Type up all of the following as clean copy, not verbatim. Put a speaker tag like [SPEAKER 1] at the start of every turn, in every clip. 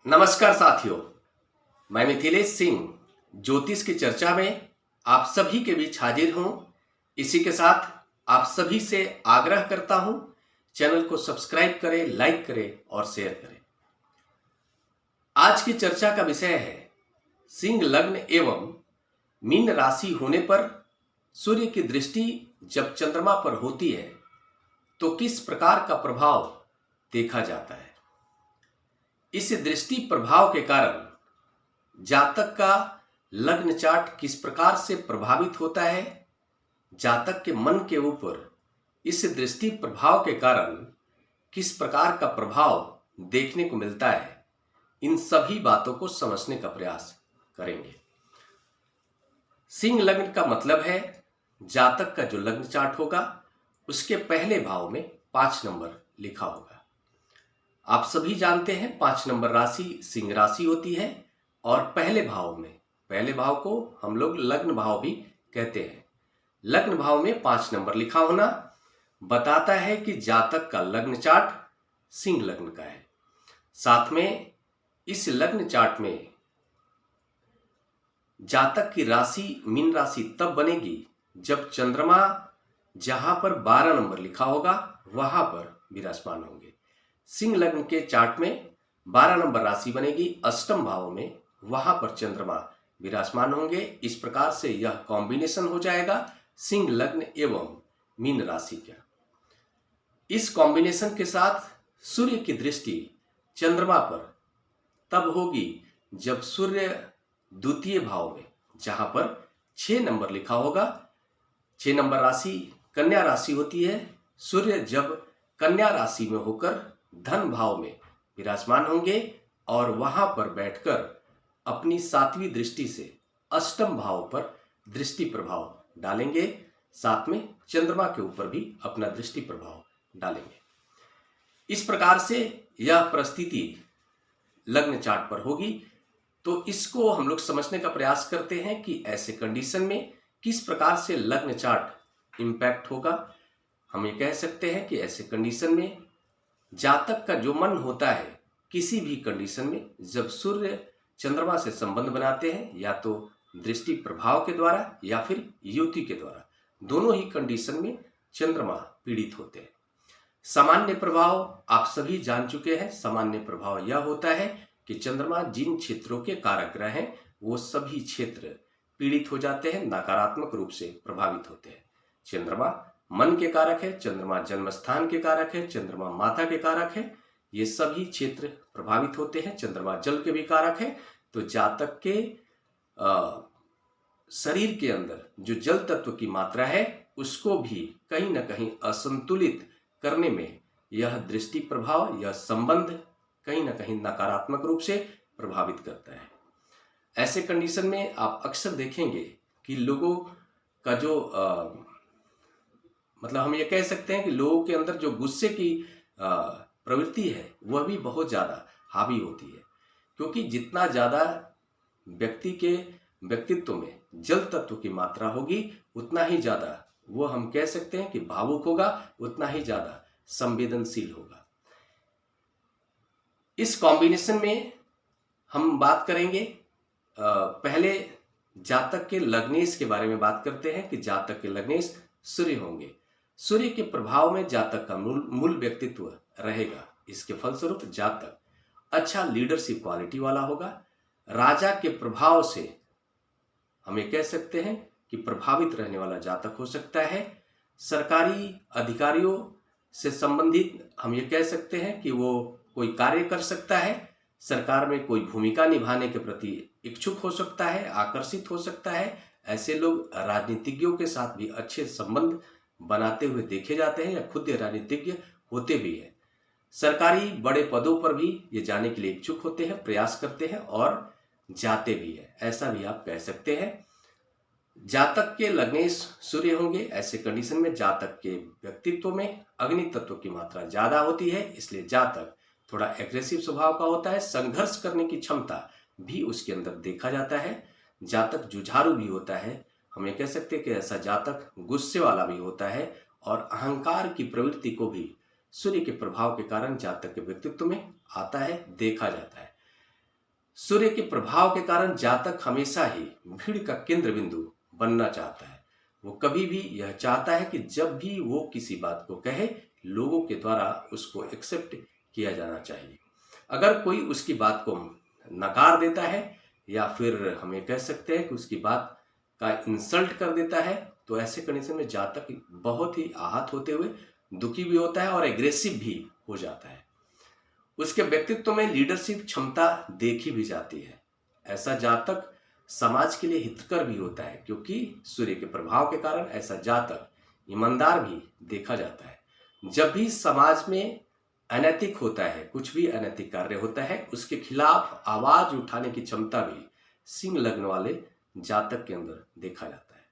[SPEAKER 1] नमस्कार साथियों, मैं मिथिलेश सिंह ज्योतिष की चर्चा में आप सभी के बीच हाजिर हूं। इसी के साथ आप सभी से आग्रह करता हूं, चैनल को सब्सक्राइब करें, लाइक करें और शेयर करें। आज की चर्चा का विषय है सिंह लग्न एवं मीन राशि होने पर सूर्य की दृष्टि जब चंद्रमा पर होती है तो किस प्रकार का प्रभाव देखा जाता है। इस दृष्टि प्रभाव के कारण जातक का लग्न चार्ट किस प्रकार से प्रभावित होता है, जातक के मन के ऊपर इस दृष्टि प्रभाव के कारण किस प्रकार का प्रभाव देखने को मिलता है, इन सभी बातों को समझने का प्रयास करेंगे। सिंह लग्न का मतलब है जातक का जो लग्न चार्ट होगा उसके पहले भाव में 5 नंबर लिखा होगा। आप सभी जानते हैं 5 नंबर राशि सिंह राशि होती है और पहले भाव को हम लोग लग्न भाव भी कहते हैं। लग्न भाव में 5 नंबर लिखा होना बताता है कि जातक का लग्न चार्ट सिंह लग्न का है। साथ में इस लग्न चार्ट में जातक की राशि मीन राशि तब बनेगी जब चंद्रमा जहां पर 12 नंबर लिखा होगा वहां पर विराजमान होंगे। सिंह लग्न के चार्ट में 12 नंबर राशि बनेगी अष्टम भाव में, वहां पर चंद्रमा विराजमान होंगे। इस प्रकार से यह कॉम्बिनेशन हो जाएगा सिंह लग्न एवं मीन राशि का। इस कॉम्बिनेशन के साथ सूर्य की दृष्टि चंद्रमा पर तब होगी जब सूर्य द्वितीय भाव में, जहां पर 6 नंबर लिखा होगा, 6 नंबर राशि कन्या राशि होती है। सूर्य जब कन्या राशि में होकर धन भाव में विराजमान होंगे और वहां पर बैठकर अपनी 7वीं दृष्टि से अष्टम भाव पर दृष्टि प्रभाव डालेंगे। साथ में चंद्रमा के ऊपर भी अपना दृष्टि प्रभाव डालेंगे। इस प्रकार से यह परिस्थिति लग्न चार्ट पर होगी। तो इसको हम लोग समझने का प्रयास करते हैं कि ऐसे कंडीशन में किस प्रकार से लग्न चार्ट इंपैक्ट होगा। हम ये कह सकते हैं कि ऐसे कंडीशन में जातक का जो मन होता है किसी भी कंडीशन में जब सूर्य चंद्रमा से संबंध बनाते हैं, या तो दृष्टि प्रभाव के द्वारा या फिर युति के द्वारा, दोनों ही कंडीशन में चंद्रमा पीड़ित होते हैं। सामान्य प्रभाव आप सभी जान चुके हैं। सामान्य प्रभाव यह होता है कि चंद्रमा जिन क्षेत्रों के कारक ग्रह हैं वो सभी क्षेत्र पीड़ित हो जाते हैं, नकारात्मक रूप से प्रभावित होते हैं। चंद्रमा मन के कारक है, चंद्रमा जन्म स्थान के कारक है, चंद्रमा माता के कारक है, ये सभी क्षेत्र प्रभावित होते हैं। चंद्रमा जल के भी कारक है। तो जातक के शरीर के अंदर जो जल तत्व की मात्रा है उसको भी कहीं ना कहीं असंतुलित करने में यह दृष्टि प्रभाव, यह संबंध कहीं ना कहीं नकारात्मक रूप से प्रभावित करता है। ऐसे कंडीशन में आप अक्सर देखेंगे कि लोगों का जो मतलब हम ये कह सकते हैं कि लोगों के अंदर जो गुस्से की प्रवृत्ति है वह भी बहुत ज़्यादा हावी होती है, क्योंकि जितना ज़्यादा व्यक्ति के व्यक्तित्व में जल तत्व की मात्रा होगी उतना ही ज़्यादा वो हम कह सकते हैं कि भावुक होगा, उतना ही ज़्यादा संवेदनशील होगा। इस कॉम्बिनेशन में हम बात करेंगे, पहले जातक के लग्नेश के बारे में बात करते हैं कि जातक के लग्नेश सूर्य होंगे। सूर्य के प्रभाव में जातक का मूल व्यक्तित्व रहेगा। इसके फलस्वरूप जातक अच्छा लीडरशिप क्वालिटी वाला होगा। राजा के प्रभाव से हम ये कह सकते हैं कि प्रभावित रहने वाला जातक हो सकता है। सरकारी अधिकारियों से संबंधित हम ये कह सकते हैं कि वो कोई कार्य कर सकता है, सरकार में कोई भूमिका निभाने के प्रति इच्छुक हो सकता है, आकर्षित हो सकता है। ऐसे लोग राजनीतिज्ञों के साथ भी अच्छे संबंध बनाते हुए देखे जाते हैं या खुद राजनीतिज्ञ होते भी हैं। सरकारी बड़े पदों पर भी ये जाने के लिए इच्छुक होते हैं, प्रयास करते हैं और जाते भी हैं, ऐसा भी आप कह सकते हैं। जातक के लग्नेश सूर्य होंगे। ऐसे कंडीशन में जातक के व्यक्तित्व में अग्नि तत्व की मात्रा ज्यादा होती है, इसलिए जातक थोड़ा एग्रेसिव स्वभाव का होता है। संघर्ष करने की क्षमता भी उसके अंदर देखा जाता है। जातक जुझारू भी होता है। हम ये कह सकते हैं कि ऐसा जातक गुस्से वाला भी होता है और अहंकार की प्रवृत्ति को भी सूर्य के प्रभाव के कारण जातक के व्यक्तित्व में आता है, देखा जाता है। सूर्य के प्रभाव के कारण जातक हमेशा ही भीड़ का केंद्र बिंदु बनना चाहता है। वो कभी भी यह चाहता है कि जब भी वो किसी बात को कहे, लोगों के द्वारा उसको एक्सेप्ट किया जाना चाहिए। अगर कोई उसकी बात को नकार देता है या फिर हमें कह सकते हैं कि उसकी बात का इंसल्ट कर देता है, तो ऐसे कंडीशन में जातक बहुत ही आहत होते हुए दुखी भी होता है और एग्रेसिव भी हो जाता है। उसके व्यक्तित्व में लीडरशिप क्षमता देखी भी जाती है। ऐसा जातक समाज के लिए हितकर भी होता है, क्योंकि सूर्य के प्रभाव के कारण ऐसा जातक ईमानदार भी देखा जाता है। जब भी समाज में अनैतिक होता है, कुछ भी अनैतिक कार्य होता है, उसके खिलाफ आवाज उठाने की क्षमता भी सिंह लग्न वाले जातक के अंदर देखा जाता है।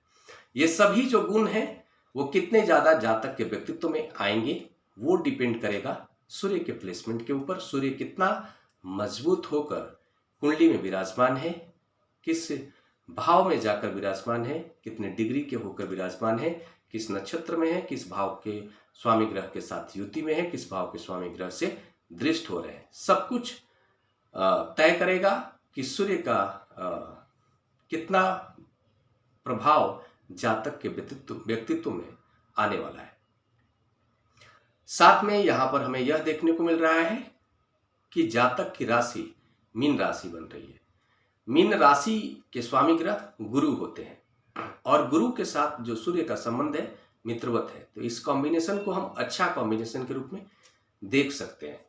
[SPEAKER 1] ये सभी जो गुण हैं वो कितने ज्यादा जातक के व्यक्तित्व में आएंगे वो डिपेंड करेगा सूर्य के प्लेसमेंट के ऊपर। सूर्य कितना मजबूत होकर कुंडली में विराजमान है, किस भाव में जाकर विराजमान है, कितने डिग्री के होकर विराजमान है, किस नक्षत्र में है, किस भाव के स्वामी ग्रह के साथ युति में है, किस भाव के स्वामी ग्रह से दृष्ट हो रहे हैं, सब कुछ तय करेगा कि सूर्य का कितना प्रभाव जातक के व्यक्तित्व में आने वाला है। साथ में यहां पर हमें यह देखने को मिल रहा है कि जातक की राशि मीन राशि बन रही है। मीन राशि के स्वामी ग्रह गुरु होते हैं और गुरु के साथ जो सूर्य का संबंध है मित्रवत है, तो इस कॉम्बिनेशन को हम अच्छा कॉम्बिनेशन के रूप में देख सकते हैं।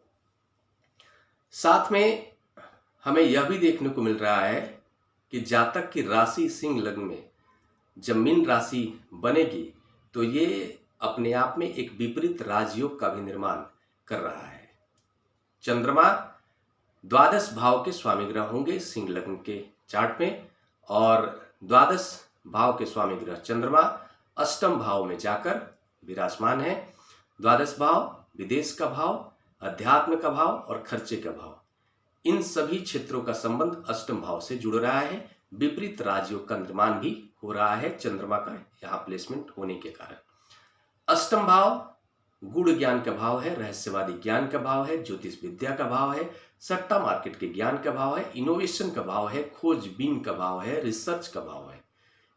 [SPEAKER 1] साथ में हमें यह भी देखने को मिल रहा है कि जातक की राशि सिंह लग्न में जब मीन राशि बनेगी तो ये अपने आप में एक विपरीत राजयोग का भी निर्माण कर रहा है। चंद्रमा द्वादश भाव के स्वामी ग्रह होंगे सिंह लग्न के चार्ट में, और द्वादश भाव के स्वामी ग्रह चंद्रमा अष्टम भाव में जाकर विराजमान है। द्वादश भाव विदेश का भाव, अध्यात्म का भाव और खर्चे का भाव, इन सभी क्षेत्रों का संबंध अष्टम भाव से जुड़ रहा है। विपरीत राजयोग का निर्माण भी हो रहा है चंद्रमा का यहाँ प्लेसमेंट होने के कारण। अष्टम भाव गूढ़ ज्ञान का भाव है, रहस्यवादी ज्ञान का भाव है, ज्योतिष विद्या का भाव है, सट्टा मार्केट के ज्ञान का भाव है, इनोवेशन का भाव है, खोजबीन का भाव है, रिसर्च का भाव है।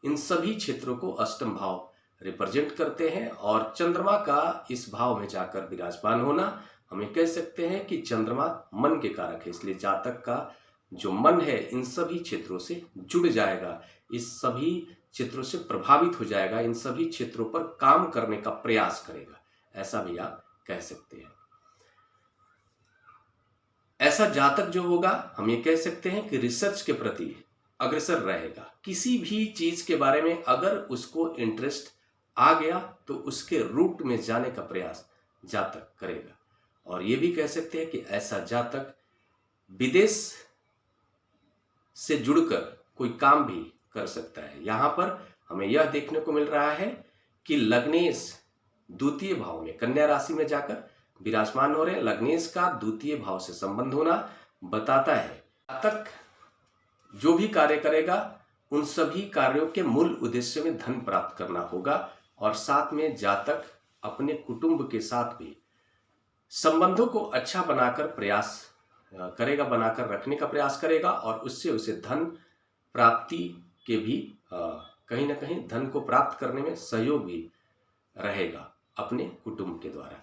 [SPEAKER 1] इन सभी क्षेत्रों को अष्टम भाव रिप्रेजेंट करते हैं और चंद्रमा का इस भाव में जाकर विराजमान होना, हमें कह सकते हैं कि चंद्रमा मन के कारक है, इसलिए जातक का जो मन है इन सभी क्षेत्रों से जुड़ जाएगा, इस सभी क्षेत्रों से प्रभावित हो जाएगा, इन सभी क्षेत्रों पर काम करने का प्रयास करेगा, ऐसा भी आप कह सकते हैं। ऐसा जातक जो होगा हम ये कह सकते हैं कि रिसर्च के प्रति अग्रसर रहेगा। किसी भी चीज के बारे में अगर उसको इंटरेस्ट आ गया तो उसके रूट में जाने का प्रयास जातक करेगा। और ये भी कह सकते हैं कि ऐसा जातक विदेश से जुड़कर कोई काम भी कर सकता है। यहां पर हमें यह देखने को मिल रहा है कि लग्नेश द्वितीय भाव में कन्या राशि में जाकर विराजमान हो रहे हैं। लग्नेश का द्वितीय भाव से संबंध होना बताता है जातक जो भी कार्य करेगा उन सभी कार्यों के मूल उद्देश्य में धन प्राप्त करना होगा, और साथ में जातक अपने कुटुंब के साथ भी संबंधों को अच्छा बनाकर प्रयास करेगा, बनाकर रखने का प्रयास करेगा, और उससे उसे धन प्राप्ति के भी कहीं ना कहीं धन को प्राप्त करने में सहयोग भी रहेगा अपने कुटुंब के द्वारा।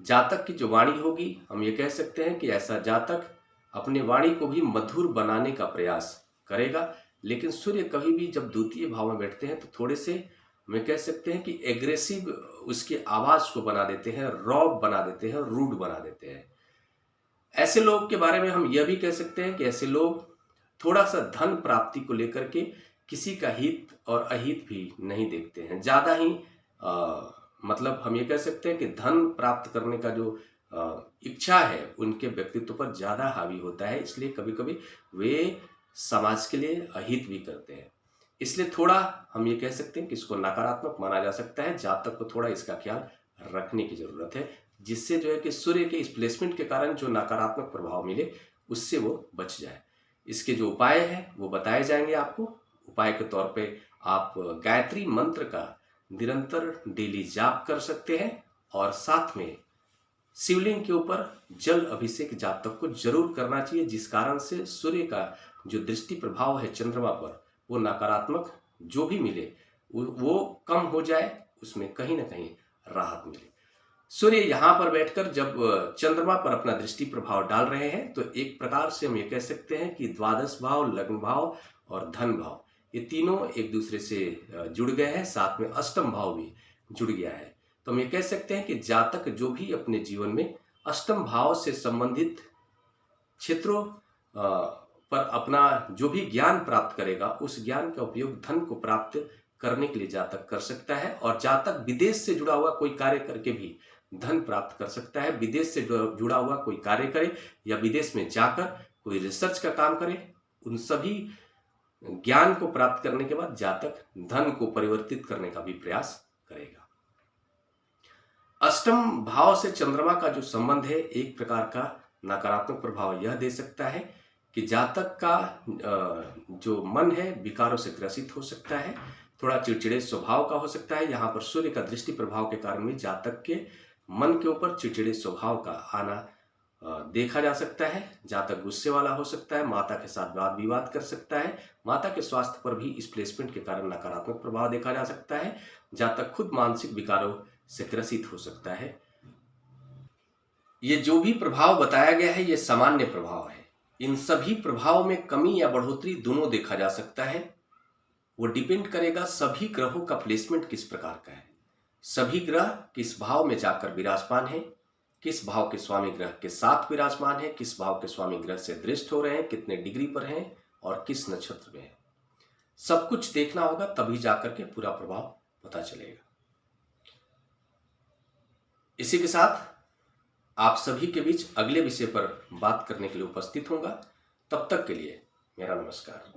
[SPEAKER 1] जातक की जो वाणी होगी हम ये कह सकते हैं कि ऐसा जातक अपने वाणी को भी मधुर बनाने का प्रयास करेगा। लेकिन सूर्य कभी भी जब द्वितीय भाव में बैठते हैं तो थोड़े से हमें कह सकते हैं कि एग्रेसिव उसकी आवाज को बना देते हैं, रॉब बना देते हैं, रूड बना देते हैं। ऐसे लोग के बारे में हम यह भी कह सकते हैं कि ऐसे लोग थोड़ा सा धन प्राप्ति को लेकर के किसी का हित और अहित भी नहीं देखते हैं, ज्यादा ही मतलब हम ये कह सकते हैं कि धन प्राप्त करने का जो इच्छा है उनके व्यक्तित्व पर ज्यादा हावी होता है, इसलिए कभी कभी वे समाज के लिए अहित भी करते हैं। इसलिए थोड़ा हम ये कह सकते हैं कि इसको नकारात्मक माना जा सकता है। जातक को थोड़ा इसका ख्याल रखने की जरूरत है, जिससे जो है कि सूर्य के इस प्लेसमेंट के कारण जो नकारात्मक प्रभाव मिले उससे वो बच जाए। इसके जो उपाय हैं वो बताए जाएंगे आपको। उपाय के तौर पे आप गायत्री मंत्र का निरंतर डेली जाप कर सकते हैं, और साथ में शिवलिंग के ऊपर जल अभिषेक जातक को जरूर करना चाहिए, जिस कारण से सूर्य का जो दृष्टि प्रभाव है चंद्रमा पर, वो नकारात्मक जो भी मिले वो कम हो जाए, उसमें कहीं ना कहीं राहत मिले। सूर्य यहाँ पर बैठकर जब चंद्रमा पर अपना दृष्टि प्रभाव डाल रहे हैं तो एक प्रकार से हम ये कह सकते हैं कि द्वादश भाव, लग्न भाव और धन भाव, ये तीनों एक दूसरे से जुड़ गए हैं, साथ में अष्टम भाव भी जुड़ गया है। तो हम ये कह सकते हैं कि जातक जो भी अपने जीवन में अष्टम भाव से संबंधित क्षेत्रों पर अपना जो भी ज्ञान प्राप्त करेगा, उस ज्ञान का उपयोग धन को प्राप्त करने के लिए जातक कर सकता है। और जातक विदेश से जुड़ा हुआ कोई कार्य करके भी धन प्राप्त कर सकता है। विदेश से जुड़ा हुआ कोई कार्य करे या विदेश में जाकर कोई रिसर्च का काम करे, उन सभी ज्ञान को प्राप्त करने के बाद जातक धन को परिवर्तित करने का भी प्रयास करेगा। अष्टम भाव से चंद्रमा का जो संबंध है, एक प्रकार का नकारात्मक प्रभाव यह दे सकता है कि जातक का जो मन है विकारों से ग्रसित हो सकता है, थोड़ा चिड़चिड़े स्वभाव का हो सकता है। यहाँ पर सूर्य का दृष्टि प्रभाव के कारण भी जातक के मन के ऊपर चिड़चिड़े स्वभाव का आना देखा जा सकता है। जातक गुस्से वाला हो सकता है, माता के साथ वाद विवाद कर सकता है। माता के स्वास्थ्य पर भी इस प्लेसमेंट के कारण नकारात्मक प्रभाव देखा जा सकता है। जातक खुद मानसिक विकारों से ग्रसित हो सकता है। ये जो भी प्रभाव बताया गया है, ये सामान्य प्रभाव है। इन सभी प्रभाव में कमी या बढ़ोतरी दोनों देखा जा सकता है। वो डिपेंड करेगा सभी ग्रहों का प्लेसमेंट किस प्रकार का है, सभी ग्रह किस भाव में जाकर विराजमान है, किस भाव के स्वामी ग्रह के साथ विराजमान है, किस भाव के स्वामी ग्रह से दृष्ट हो रहे हैं, कितने डिग्री पर हैं और किस नक्षत्र में है। सब कुछ देखना होगा, तभी जाकर के पूरा प्रभाव पता चलेगा। इसी के साथ आप सभी के बीच अगले विषय पर बात करने के लिए उपस्थित होऊंगा। तब तक के लिए मेरा नमस्कार।